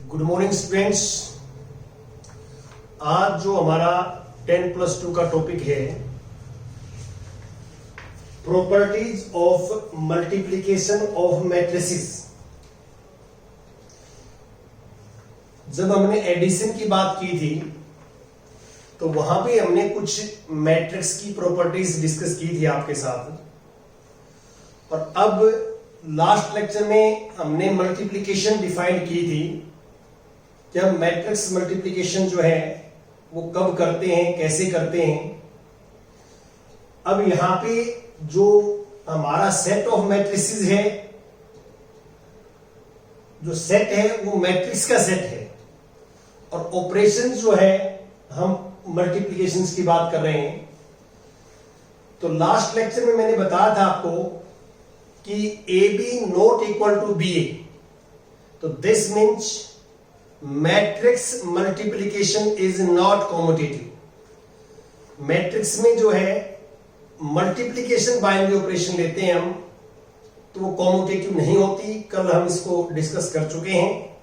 Good morning students. आज जो हमारा 10+2 का टॉपिक है properties of multiplication of matrices. जब हमने एडिशन की बात की थी तो वहां पे हमने कुछ मैट्रिक्स की प्रॉपर्टीज डिस्कस की थी आपके साथ, और अब लास्ट लेक्चर में हमने मल्टीप्लिकेशन डिफाइन की थी कि हम मैट्रिक्स मल्टीप्लिकेशन जो है वो कब करते हैं, कैसे करते हैं। अब यहां पे जो हमारा सेट ऑफ मैट्रिसेस है, जो सेट है वो मैट्रिक्स का सेट है, और ऑपरेशन जो है हम मल्टीप्लिकेशंस की बात कर रहे हैं। तो लास्ट लेक्चर में मैंने बताया था आपको कि A B not equal to B A, तो this means matrix multiplication is not commutative. Matrix में जो है मल्टीप्लिकेशन बाइनरी ऑपरेशन लेते हैं हम, तो वो कॉम्यूटेटिव नहीं होती। कल हम इसको डिस्कस कर चुके हैं।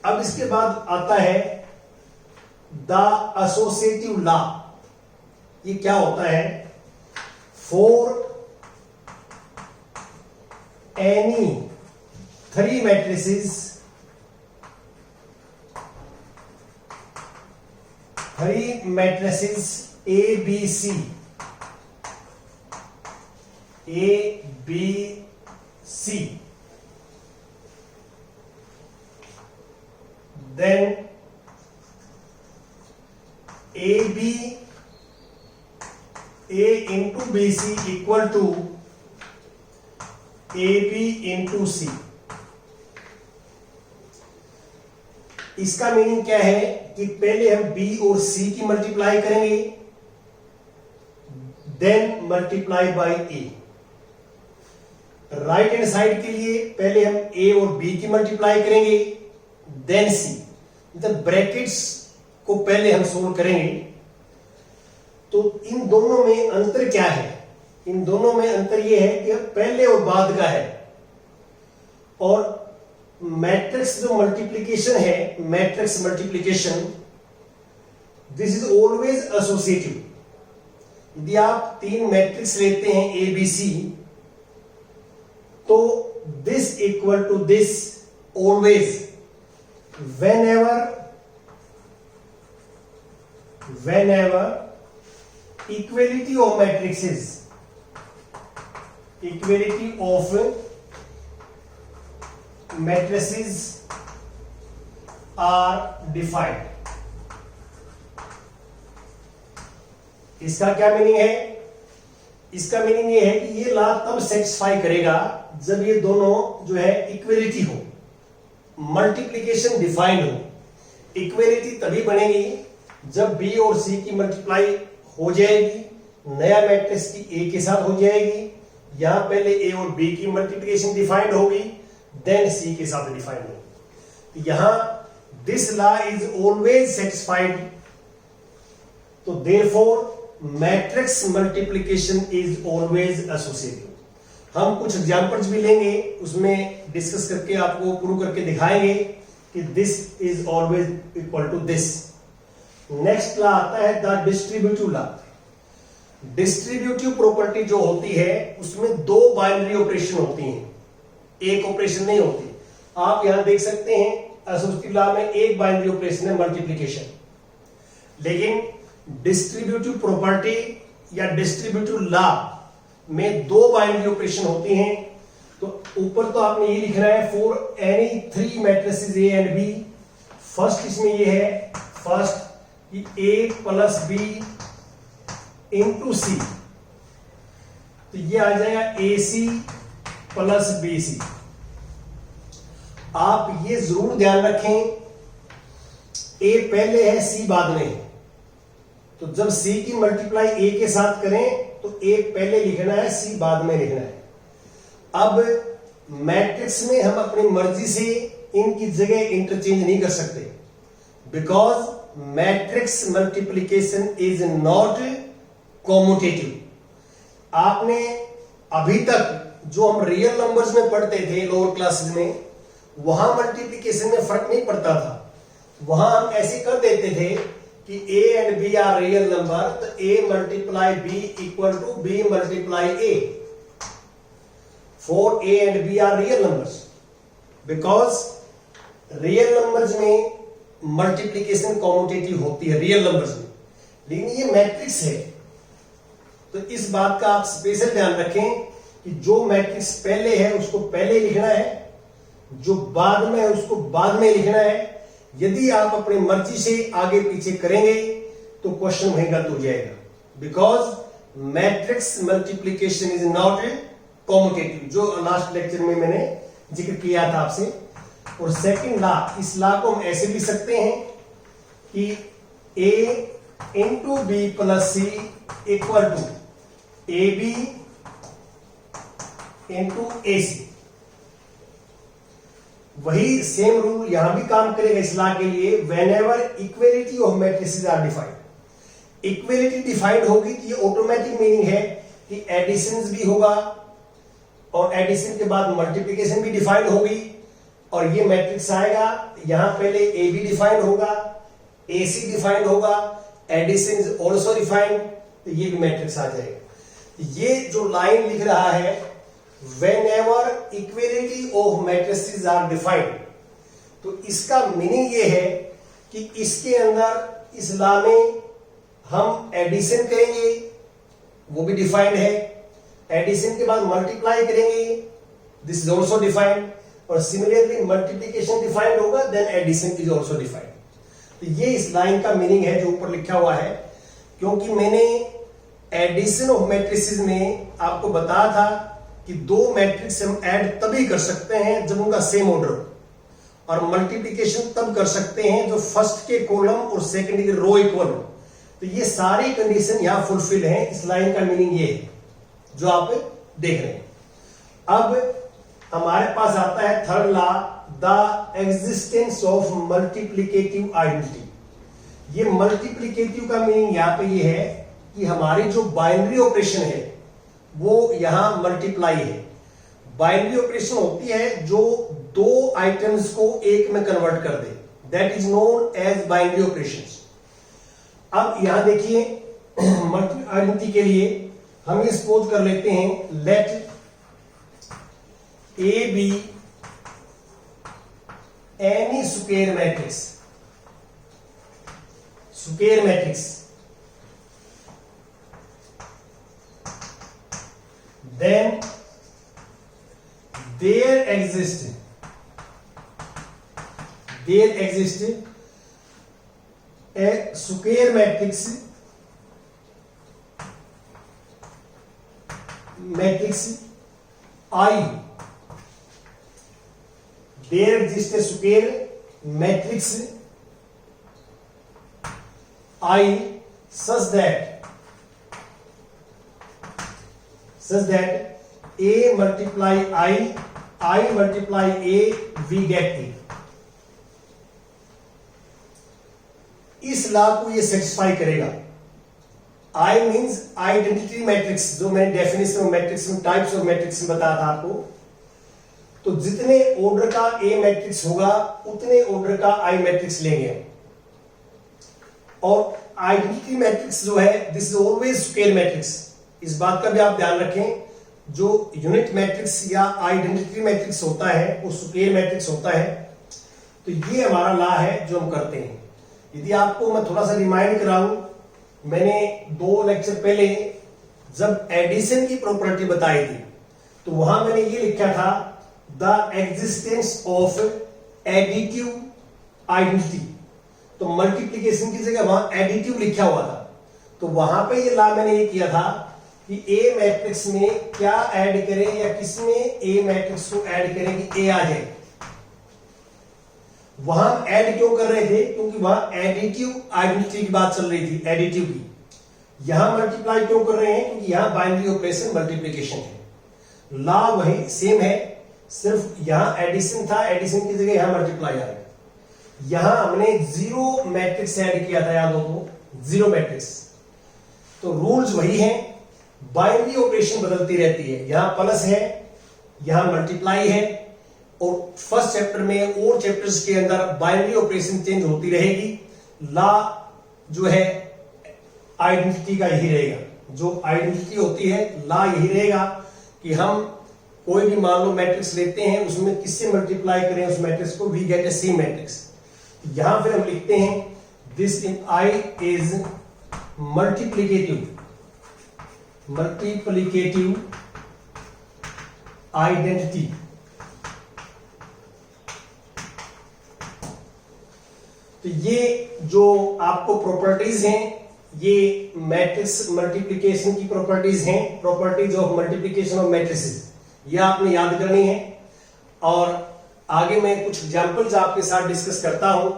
अब इसके बाद आता है द एसोसिएटिव लॉ। ये क्या होता है? For any 3 matrices, 3 matrices A B C, then AB A into BC equal to AB into C। इसका मीनिंग क्या है कि पहले हम B और C की मल्टीप्लाई करेंगे, then multiply by A। Right hand side के लिए पहले हम A और B की मल्टीप्लाई करेंगे, देन C। मतलब ब्रैकेट्स को पहले हम सोल्व करेंगे। तो इन दोनों में अंतर क्या है? इन दोनों में अंतर यह है कि पहले और बाद का है। और मैट्रिक्स जो मल्टीप्लिकेशन है, matrix multiplication, this is always associative. यदि आप 3 मैट्रिक्स लेते हैं ए बी सी, तो this equal to this always, whenever equality of matrices, equality of matrices are defined। इसका क्या मीनिंग है? इसका मीनिंग ये है कि ये लॉ तब सेटिस्फाई करेगा जब ये दोनों जो है इक्वलिटी हो, मल्टीप्लिकेशन डिफाइंड हो। इक्वलिटी तभी बनेगी जब बी और सी की मल्टीप्लाई हो जाएगी, नया मैट्रिक्स की ए के साथ हो जाएगी। यहां पहले ए और बी की मल्टीप्लिकेशन डिफाइंड होगी, देन सी के साथ डिफाइंड होगी। तो यहां this law is always satisfied. तो therefore matrix multiplication is always associative. हम कुछ एग्जांपल्स भी लेंगे, उसमें डिस्कस करके आपको प्रूव करके दिखाएंगे कि this is always equal to this. Next law आता है the distributive law. Distributive property जो होती है उसमें 2 बाइनरी ऑपरेशन होती हैं, एक ऑपरेशन नहीं होती। आप यहां देख सकते हैं एसोसिएटिव लॉ में एक बाइनरी ऑपरेशन है, मल्टीप्लिकेशन। लेकिन डिस्ट्रीब्यूटिव प्रॉपर्टी या डिस्ट्रीब्यूटिव लॉ में 2 बाइनरी ऑपरेशन होती हैं। तो ऊपर तो आपने ये लिखना है for any 3 matrices A and B. First इसमें ये है, first A plus B into C, तो ये आ जाएगा ए सी प्लस बी सी। आप ये जरूर ध्यान रखें, ए पहले है सी बाद में है। तो जब सी की मल्टीप्लाई ए के साथ करें तो ए पहले लिखना है, सी बाद में लिखना है। अब मैट्रिक्स में हम अपनी मर्जी से इनकी जगह इंटरचेंज नहीं कर सकते, because matrix multiplication is not commutative. आपने अभी तक जो हम रियल नंबर्स में पढ़ते थे लोअर क्लासेस में, वहां मल्टीप्लिकेशन में फर्क नहीं पड़ता था, वहां हम ऐसे कर देते थे कि a and b are real number, तो a multiply b equal to b multiply a, for a and b are real numbers, because real numbers में मल्टीप्लिकेशन कॉम्यूटेटिव होती है रियल नंबर्स में, लेकिन ये मैट्रिक्स है, तो इस बात का आप स्पेशल ध्यान रखें कि जो मैट्रिक्स पहले है उसको पहले लिखना है, जो बाद में है उसको बाद में लिखना है। यदि आप अपनी मर्जी से आगे पीछे करेंगे तो क्वेश्चन वहीं गलत हो जाएगा, because matrix multiplication is not commutative, जो लास्ट लेक्चर में मैंने जिक्र किया था आपसे। और सेकंड लॉ, इस लॉ को हम ऐसे लिख सकते हैं कि a into B plus C equal to A B into A C. वही सेम रूल यहां भी काम करेगा इस लॉ के लिए। Whenever equality of matrices are defined, equality defined होगी तो ये ऑटोमेटिक मीनिंग है कि एडिशन भी होगा, और एडिशन के बाद मल्टीप्लिकेशन भी डिफाइंड होगी, और ये मैट्रिक्स आएगा, यहां पहले ए बी डिफाइंड होगा, ए सी डिफाइंड होगा, एडिशन इज ऑल्सो डिफाइंड, तो ये भी मैट्रिक्स आ जाएगा। ये जो लाइन लिख रहा है whenever equality of matrices are defined, तो इसका मीनिंग ये है कि इसके अंदर इस लॉ में हम एडिशन करेंगे, वो भी डिफाइंड है, एडिशन के बाद मल्टीप्लाई करेंगे, दिस इज ऑल्सो डिफाइंड, और सिमिलरली मल्टीप्लिकेशन डिफाइंड होगा, then addition is also defined. तो ये इस लाइन का मीनिंग है जो ऊपर लिखा हुआ है, क्योंकि मैंने एडिशन ऑफ मैट्रिसेस में आपको बताया था कि दो मैट्रिक्स हम ऐड तभी कर सकते हैं जब उनका सेम ऑर्डर हो, और मल्टीप्लिकेशन तब कर सकते हैं जो फर्स्ट के कॉलम और सेकंड के रो इक्वल हो। तो ये सारी कंडीशन यहां फुलफिल है। इस लाइन का मीनिंग ये है जो आप देख रहे हैं। अब हमारे पास आता है third law, the existence of multiplicative identity. ये मल्टीप्लिकेटिव का मीनिंग यहां पे ये है कि हमारी जो बाइनरी ऑपरेशन है वो यहां मल्टीप्लाई है। बाइनरी ऑपरेशन होती है जो दो आइटम्स को एक में कन्वर्ट कर दे, that is known as binary operations. अब यहां देखिए मल्टी आइडेंटिटी के लिए हम ये सपोज कर लेते हैं, let A B any square matrix, square matrix, then there exists a square matrix I, there exists a square matrix I such that A multiply I multiply A, we get A। इस law को ये satisfy करेगा। I means identity matrix, जो मैंने definition of matrix में, types of matrix में बताया था आपको। तो जितने ऑर्डर का A मैट्रिक्स होगा उतने ऑर्डर का I मैट्रिक्स लेंगे, और आइडेंटिटी मैट्रिक्स जो है this is always square matrix. इस बात का भी आप ध्यान रखें, जो यूनिट मैट्रिक्स या आइडेंटिटी मैट्रिक्स होता है वो स्क्वायर मैट्रिक्स होता है। तो ये हमारा लॉ है जो हम करते हैं। यदि आपको मैं थोड़ा सा रिमाइंड कराऊं, मैंने 2 लेक्चर पहले जब एडिशन की प्रॉपर्टी बताई थी तो वहां मैंने ये लिखा था the existence of additive identity. तो मल्टीप्लिकेशन की जगह वहां एडिटिव लिखा हुआ था, तो वहां पे ये लॉ मैंने ये किया था कि ए मैट्रिक्स में क्या ऐड करें या किसमें ए मैट्रिक्स को ऐड करें कि ए आ जाए। वहां ऐड क्यों कर रहे थे? क्योंकि वहां एडिटिव आइडेंटिटी की बात चल रही थी, एडिटिव की। यहां मल्टीप्लाई क्यों कर रहे हैं? क्योंकि यहां बाइनरी ऑपरेशन मल्टीप्लिकेशन है। लॉ वही सेम है, सिर्फ यहां एडिशन था, एडिशन की जगह यहां मल्टीप्लाई आ रहा है। यहां हमने जीरो मैट्रिक्स ऐड किया था, याद हो तो, जीरो मैट्रिक्स। तो रूल्स वही हैं, बाइनरी ऑपरेशन बदलती रहती है। यहां प्लस है, यहां मल्टीप्लाई है, और फर्स्ट चैप्टर में और चैप्टर्स के अंदर बाइनरी ऑपरेशन चेंज होती रहेगी। लॉ जो है आइडेंटिटी का यही रहेगा, जो आइडेंटिटी होती है लॉ यही रहेगा कि हम कोई भी मान लो मैट्रिक्स लेते हैं, उसमें किससे मल्टीप्लाई करें उस मैट्रिक्स को, we get A C matrix. यहां फिर हम लिखते हैं this in I is multiplicative identity. तो ये जो आपको प्रॉपर्टीज हैं, ये मैट्रिक्स मल्टीप्लिकेशन की प्रॉपर्टीज हैं, properties of multiplication of matrices, ये आपने याद करनी है। और आगे मैं कुछ एग्जांपल्स आपके साथ डिस्कस करता हूं,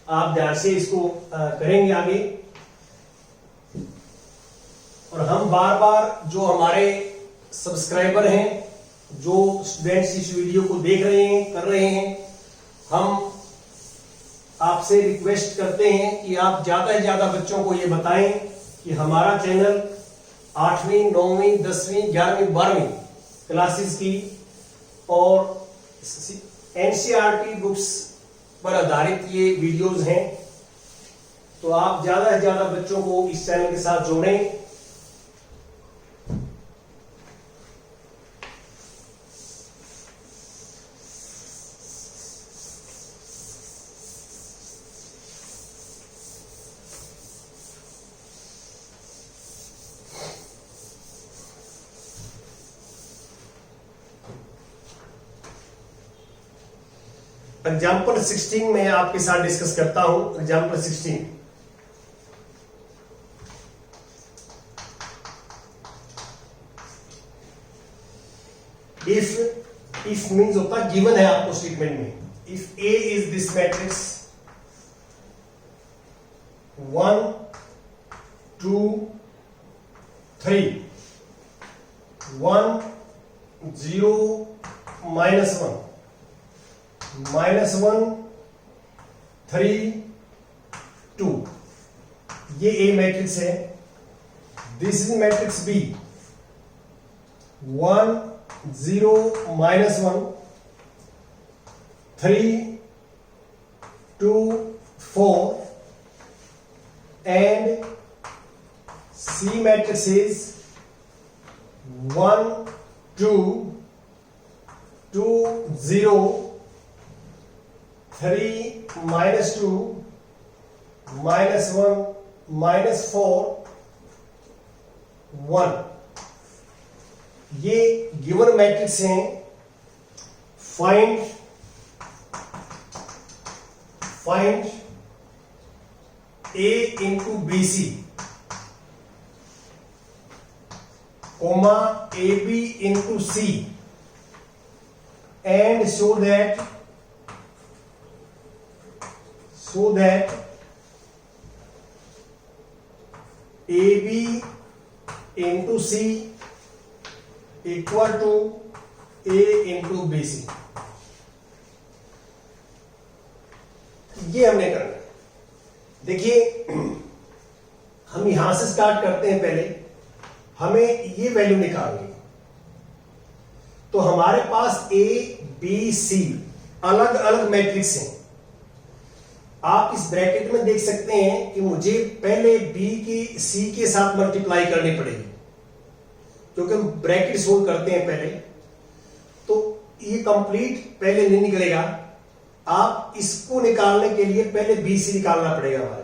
आप ध्यान से इसको करेंगे आगे। और हम बार बार जो हमारे सब्सक्राइबर हैं, जो स्टूडेंट्स इस वीडियो को देख रहे हैं, कर रहे हैं, हम आपसे रिक्वेस्ट करते हैं कि आप ज्यादा से ज्यादा बच्चों को ये बताएं कि हमारा चैनल 8वीं 9वीं 10वीं 11वीं 12वीं क्लासेस की और एनसीईआरटी बुक्स पर आधारित ये वीडियोस हैं। तो आप ज्यादा से ज्यादा बच्चों को इस चैनल के साथ जोड़ें। एग्जाम्पल 16 में आपके साथ डिस्कस करता हूं। एग्जाम्पल 16, इफ मीन्स होता है गिवन है आपको स्टेटमेंट में, if A is this matrix 1 2 3 1 0 -1 -1 3 2, ये ए मैट्रिक्स है। This is matrix B 1 0 -1 3 2 4, and C matrix is 1 2 2 0 3 -2 -1 -4 1, ये गिवन मैट्रिक्स हैं। Find A into BC, comma AB into C, and so that AB into C equal to A into BC। ये हमने करना है। देखिए, हम यहां से स्टार्ट करते हैं। पहले हमें ये वैल्यू निकालनी है। तो हमारे पास ए बी सी अलग अलग मैट्रिक्स हैं। आप इस ब्रैकेट में देख सकते हैं कि मुझे पहले बी की सी के साथ मल्टीप्लाई करनी पड़ेगी, क्योंकि हम ब्रैकेट सोल्व करते हैं पहले। तो ये कंप्लीट पहले नहीं निकलेगा। आप इसको निकालने के लिए पहले बीसी निकालना पड़ेगा हमारे।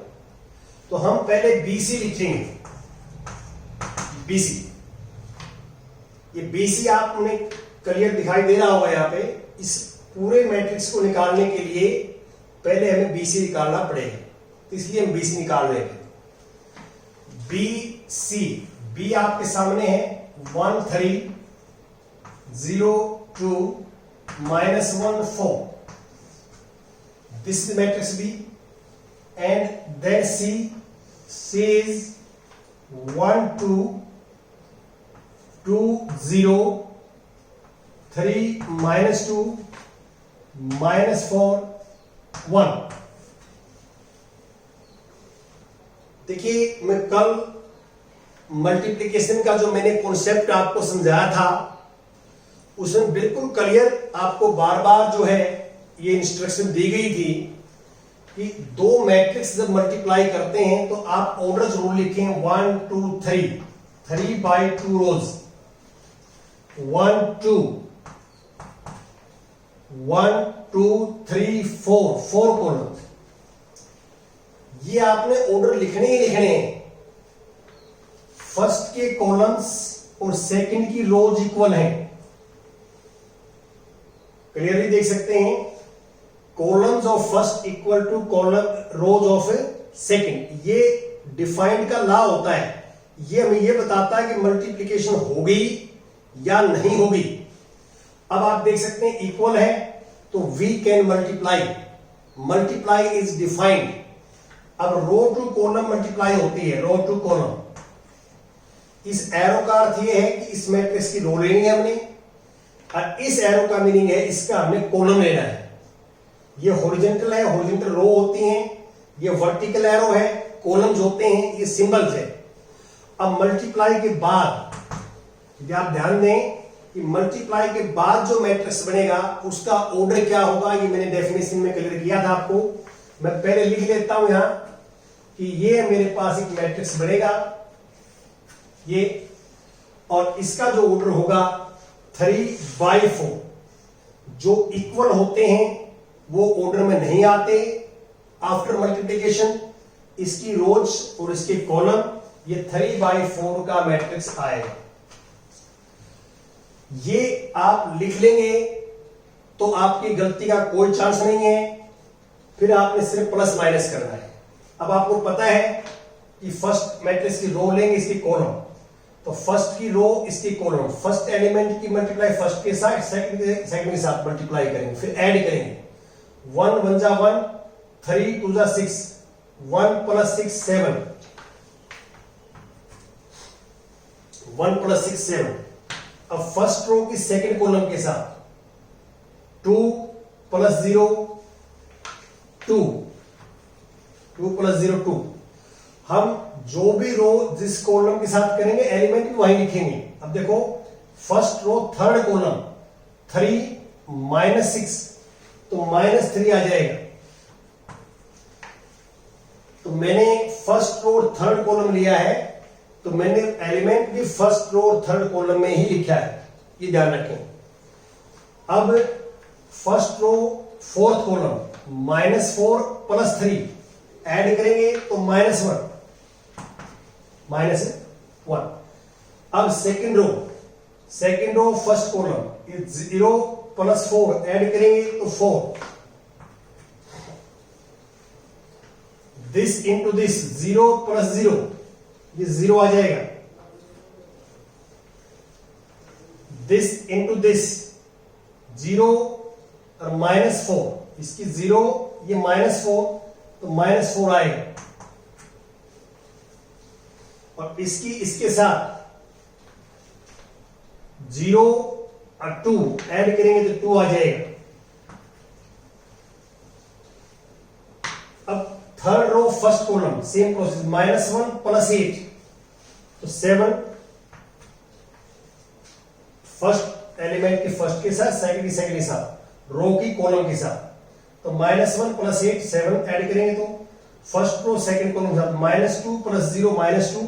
तो हम पहले बीसी लिखेंगे। बीसी, ये बीसी आपने क्लियर दिखाई दे रहा होगा यहाँ पे। इस पूरे मैट्रिक्स को निकालने के लिए पहले हमें बीसी निकालना पड़ेगा, तो इसलिए हम बीसी निकाल रहे हैं। बी सी, बी आपके सामने है 1 3 0 2 -1 4, this is matrix B, and then C is 1 2 2 0 3 -2 -4 1। देखिए, मैं कल मल्टीप्लिकेशन का जो मैंने कॉन्सेप्ट आपको समझाया था, उसमें बिल्कुल क्लियर आपको बार बार जो है ये इंस्ट्रक्शन दी गई थी कि दो मैट्रिक्स जब मल्टीप्लाई करते हैं तो आप ऑर्डर रूल लिखें 1 2 3 3 बाई 2 रोज 1 2 1 2 3 4 4 कॉलम। ये आपने ऑर्डर लिखने ही लिखने हैं। फर्स्ट के कॉलम्स और सेकंड की रोज इक्वल हैं। क्लियरली देख सकते हैं, columns of first equal to column rows of second. ये डिफाइंड का लॉ होता है। ये हमें ये बताता है कि मल्टीप्लिकेशन होगी या नहीं होगी। अब आप देख सकते हैं इक्वल है तो we can multiply. Multiply is defined. अब रो टू कॉलम मल्टीप्लाई होती है, रो टू कॉलम। इस एरो का अर्थ ये है कि इस मैट्रिक्स की रो लेनी है हमने, और इस एरो का मीनिंग है इसका हमने कॉलम लेना है। ये हॉरिजॉन्टल है, हॉरिजॉन्टल रो होती हैं। ये वर्टिकल एरो है, कॉलम्स होते हैं, ये सिंबल्स है। अब मल्टीप्लाई के बाद यदि आप ध्यान दें कि मल्टीप्लाई के बाद जो मैट्रिक्स बनेगा उसका ऑर्डर क्या होगा, ये मैंने डेफिनेशन में क्लियर किया था आपको। मैं पहले लिख लेता हूं यहां कि ये मेरे पास एक मैट्रिक्स बनेगा ये, और इसका जो ऑर्डर होगा 3/4। जो इक्वल होते हैं वो ऑर्डर में नहीं आते आफ्टर मल्टीप्लिकेशन। इसकी रोज और इसके कॉलम, ये 3/4 का मैट्रिक्स आएगा। ये आप लिख लेंगे तो आपकी गलती का कोई चांस नहीं है। फिर आपने सिर्फ प्लस माइनस करना है। अब आपको पता है कि फर्स्ट मैट्रिक्स की रो लेंगे, इसकी कॉलम, तो फर्स्ट की रो इसकी कॉलम, फर्स्ट एलिमेंट की मल्टीप्लाई फर्स्ट के साथ, सेकंड के साथ मल्टीप्लाई करेंगे, फिर ऐड करेंगे। 1 1 जा 1, 3 2 जा 6, 1 + 6 7, 1 + 6 7। अब फर्स्ट रो की सेकंड कॉलम के साथ 2 + 0 2, 2 + 0 2। हम जो भी रो जिस कॉलम के साथ करेंगे एलिमेंट भी वहीं लिखेंगे। अब देखो फर्स्ट रो थर्ड कॉलम 3 - 6, तो -3 आ जाएगा। तो मैंने फर्स्ट रो और थर्ड कॉलम लिया है, तो मैंने एलिमेंट भी फर्स्ट रो और थर्ड कॉलम में ही लिखा है, ये ध्यान रखें। अब first row fourth column -4 + 3 add करेंगे तो -1 -1। अब सेकंड रो फर्स्ट कॉलम, ये 0 + 4 ऐड करेंगे तो 4। दिस इंटू दिस 0 + 0, ये 0 आ जाएगा। दिस इंटू दिस 0 और -4, इसकी 0 ये -4, तो -4 आएगा। और इसकी इसके साथ 0 और 2 ऐड करेंगे तो 2 आ जाएगा। अब third row first column same process, -1 + 8, तो 7। फर्स्ट एलिमेंट के फर्स्ट के साथ, सेकंड के साथ, रो की कॉलम के साथ, तो -1 + 8 7 ऐड करेंगे तो फर्स्ट रो सेकंड कॉलम के साथ -2 + 0 -2।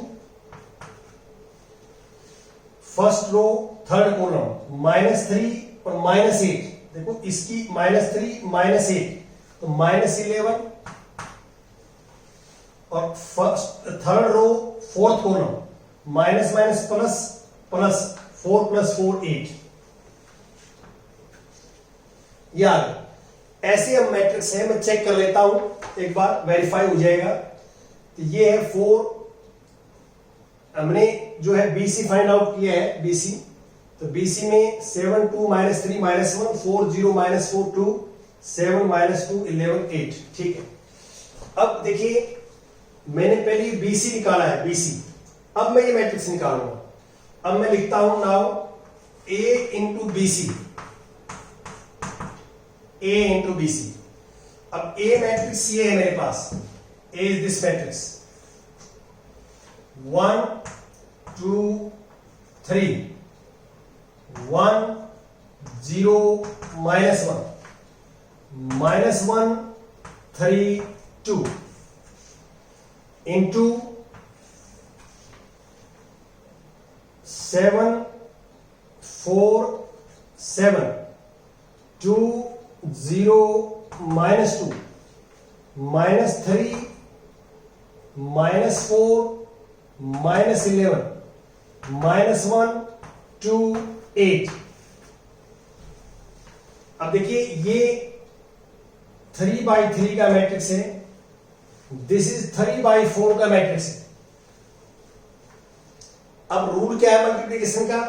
फर्स्ट रो थर्ड कॉलम -3 और -8, देखो इसकी -3 -8, तो -11। और first third row fourth column -, plus plus 4 + 4 8। ये आ गया। ऐसे हम मैट्रिक्स है, मैं चेक कर लेता हूं एक बार, वेरीफाई हो जाएगा। तो ये है 4, हमने जो है BC फाइंड आउट किया है, BC। तो BC में 7 2 -3 -1 4 0 -4 2 7 -2 11 8। ठीक है। अब देखिए मैंने पहले BC निकाला है, BC। अब मैं ये मैट्रिक्स निकालूंगा। अब मैं लिखता हूं now A × BC, A × BC। अब A मैट्रिक्स ये है मेरे पास, A is this matrix 1 2 3 1 0 -1 -1 3 2 into 7 4 7 2 0 -2 -3 -4 -11 -1 2 8। अब देखिए ये 3/3 का मैट्रिक्स है, दिस इज 3/4 का मैट्रिक्स है। अब रूल क्या है मल्टीप्लिकेशन का?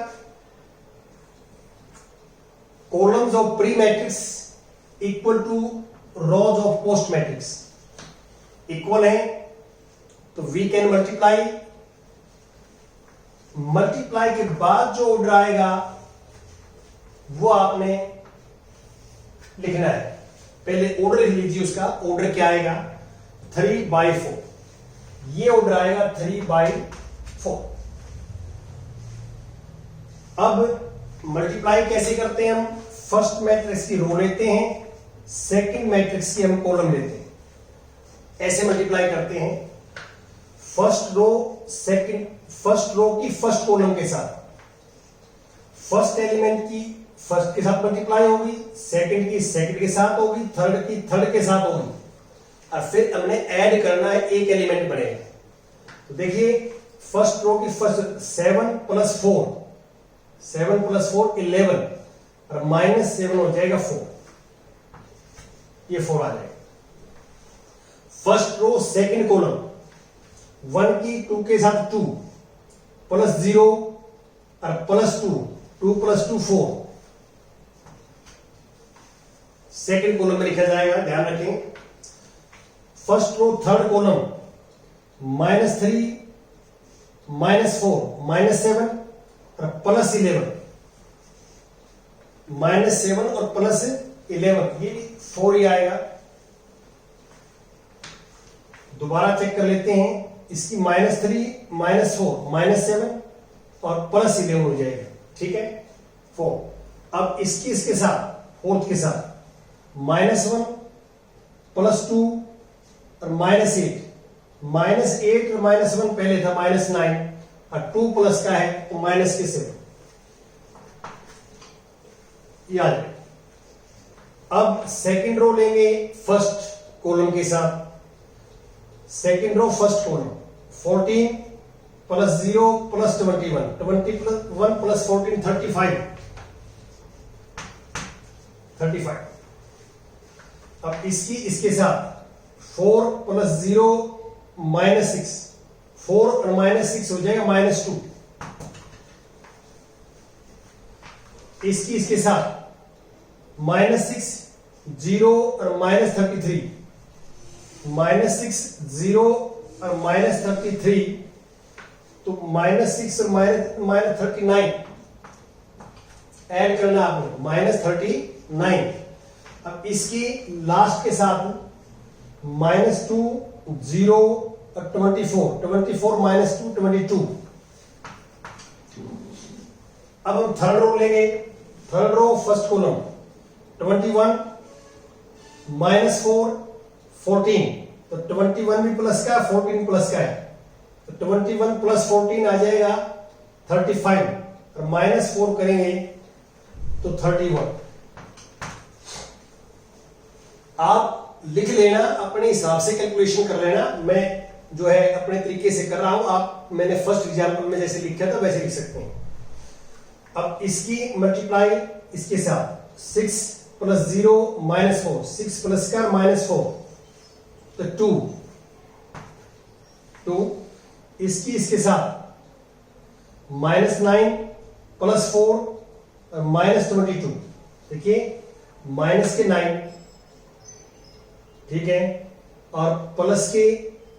Columns of pre matrix equal to rows of post matrix equal है, तो वी कैन मल्टीप्लाई। मल्टीप्लाई के बाद जो ऑर्डर आएगा वो आपने लिखना है। पहले ऑर्डर लिख लीजिए, उसका ऑर्डर क्या आएगा? 3/4। ये ऑर्डर आएगा 3/4। अब मल्टीप्लाई कैसे करते हैं हम? फर्स्ट मैट्रिक्स की रो लेते हैं, सेकंड मैट्रिक्स की हम कॉलम लेते हैं, ऐसे मल्टीप्लाई करते हैं। फर्स्ट रो की फर्स्ट कॉलम के साथ, फर्स्ट एलिमेंट की फर्स्ट के साथ मल्टीप्लाई होगी, सेकंड की सेकंड के साथ होगी, थर्ड की थर्ड के साथ होगी, और फिर हमने ऐड करना है, एक एलिमेंट बनेगा। तो देखिए फर्स्ट रो की फर्स्ट 7 + 4 7 + 4 11 और -7 हो जाएगा 4, ये 4 आ जाएगा। फर्स्ट रो सेकंड कॉलम 1 की 2 के साथ 2 +0 और +2 2 + 2 4, सेकंड कॉलम में लिखा जाएगा, ध्यान रखें। फर्स्ट रो थर्ड कॉलम -3 -4 -7 और +11 -7 और +11, ये 4 ही आएगा। दोबारा चेक कर लेते हैं, इसकी -3 -4 -7 और +11 हो जाएगा, ठीक है 4। अब इसकी इसके साथ फोर्थ के साथ -1 +2 और -8 -8 और -1 पहले था -9 और 2 प्लस का है तो -7, याद। अब सेकंड रो लेंगे फर्स्ट कॉलम के साथ, सेकंड रो फर्स्ट कॉलम 14 + 0 + 21 21 + 14 35। अब इसकी इसके साथ 4 + 0 -6 4 और -6 हो जाएगा -2। इसकी इसके साथ -6 0 और -33 -6 0 और -33, तो -6 और -39 ऐड करना आपने, -39। अब इसकी लास्ट के साथ -2 0 और 24 -2 22। अब हम थर्ड रो लेंगे, थर्ड रो फर्स्ट कॉलम 21 -4 14, तो 21 भी प्लस का 14 प्लस का है, तो 21 + 14 आ जाएगा 35 और -4 करेंगे तो 31। आप लिख लेना, अपने हिसाब से कैलकुलेशन कर लेना, मैं जो है अपने तरीके से कर रहा हूं, आप मैंने फर्स्ट एग्जांपल में जैसे लिखा था वैसे लिख सकते हैं। अब इसकी मल्टीप्लाई इसके साथ 6 + 0 -4 6 प्लस का -4 तो 2 इसकी इसके साथ -9 + 4 और -22। देखिए माइनस के 9, ठीक है, और प्लस के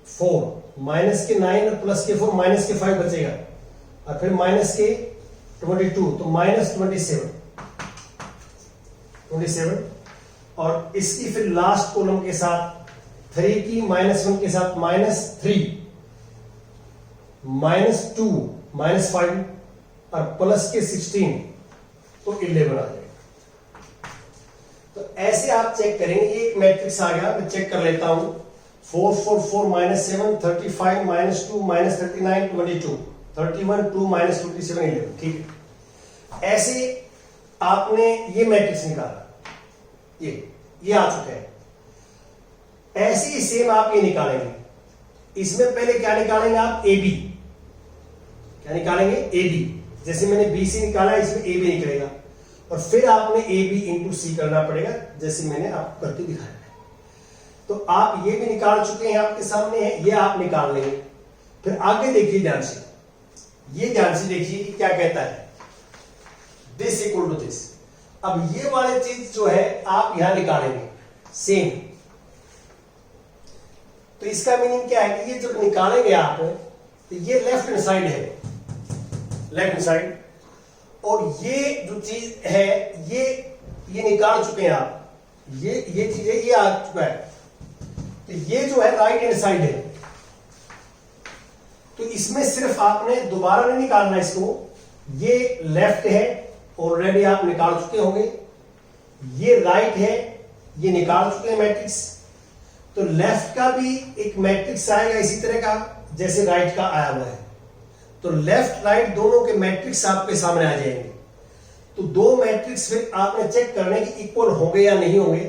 4, माइनस के 9 और प्लस के 4, माइनस के 5 बचेगा, और फिर माइनस के 22, तो -27, और इसकी फिर लास्ट कॉलम के साथ 3 की -1 के साथ -3, -2, -5 और प्लस के 16, तो 11 आ जाएगा। तो ऐसे आप चेक करेंगे, एक मैट्रिक्स आ गया, मैं चेक कर लेता हूं, 4 4 4 माइनस 7 35 माइनस 2 माइनस 39 22 31 2 माइनस 27 11, ठीक है। ऐसे आपने ये मैट्रिक्स निकाला, ये आ चुका है। ऐसे ही सेम आप ये निकालेंगे, इसमें पहले क्या निकालेंगे आप, ए बी, क्या निकालेंगे, ए बी। जैसे मैंने बी सी निकाला, इसमें ए बी निकलेगा, और फिर आपने ए बी इंटू सी करना पड़ेगा, जैसे मैंने आपको करके दिखाया है। तो आप ये भी निकाल चुके हैं, आपके सामने है, ये आप निकाल लेंगे। फिर आगे देखिए ध्यान से, ये ध्यान से देखिए कि क्या कहता है, दिस इक्वल टू दिस। अब ये वाली चीज जो है आप यहां निकालेंगे सेम। तो इसका मीनिंग क्या है कि ये जब निकालेंगे आप, तो ये लेफ्ट हैंड साइड है, लेफ्ट हैंड साइड, और ये जो चीज है ये निकाल चुके हैं आप, ये चीज है, ये आ चुका है। तो ये जो है राइट हैंड साइड है। तो इसमें सिर्फ आपने दोबारा नहीं निकालना इसको, ये लेफ्ट है, ऑलरेडी आप निकाल चुके होंगे, ये राइट है, ये निकाल चुके हैं मैट्रिक्स। तो लेफ्ट का भी एक मैट्रिक्स आएगा इसी तरह का जैसे राइट का आया हुआ है। तो लेफ्ट राइट दोनों के मैट्रिक्स आपके सामने आ जाएंगे। तो दो मैट्रिक्स फिर आपने चेक करने की इक्वल होंगे या नहीं होंगे।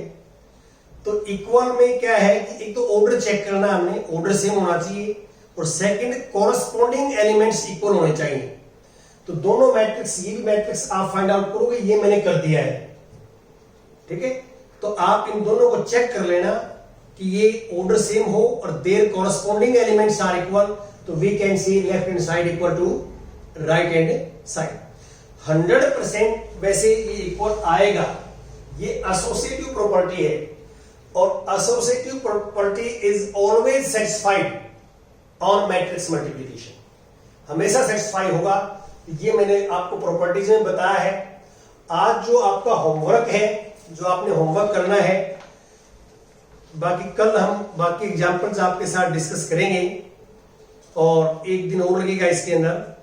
तो इक्वल में क्या है कि एक तो ऑर्डर चेक करना, हमने ऑर्डर सेम होना चाहिए, और सेकंड कोरस्पॉन्डिंग एलिमेंट्स इक्वल होने चाहिए। तो दोनों मैट्रिक्स, ये भी मैट्रिक्स आप फाइंड आउट करोगे, ये मैंने कर दिया है, ठीक है। तो आप इन दोनों को चेक कर लेना कि ये ऑर्डर सेम हो और their corresponding elements are equal. तो we can see left hand side equal to right hand side. 100% वैसे ये इक्वल आएगा, ये एसोसिएटिव प्रॉपर्टी है, और associative property is always satisfied on matrix multiplication, हमेशा सेटिस्फाई होगा। ये मैंने आपको प्रॉपर्टीज में बताया है। आज जो आपका होमवर्क है, जो आपने होमवर्क करना है, बाकी कल हम बाकी एग्जाम्पल्स आपके साथ डिस्कस करेंगे, और एक दिन और लगेगा इसके अंदर।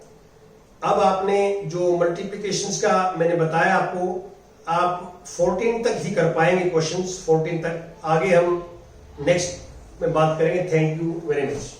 अब आपने जो मल्टीप्लिकेशंस का मैंने बताया आपको, आप 14 तक ही कर पाएंगे क्वेश्चंस, 14 तक। आगे हम नेक्स्ट में बात करेंगे। Thank you very much.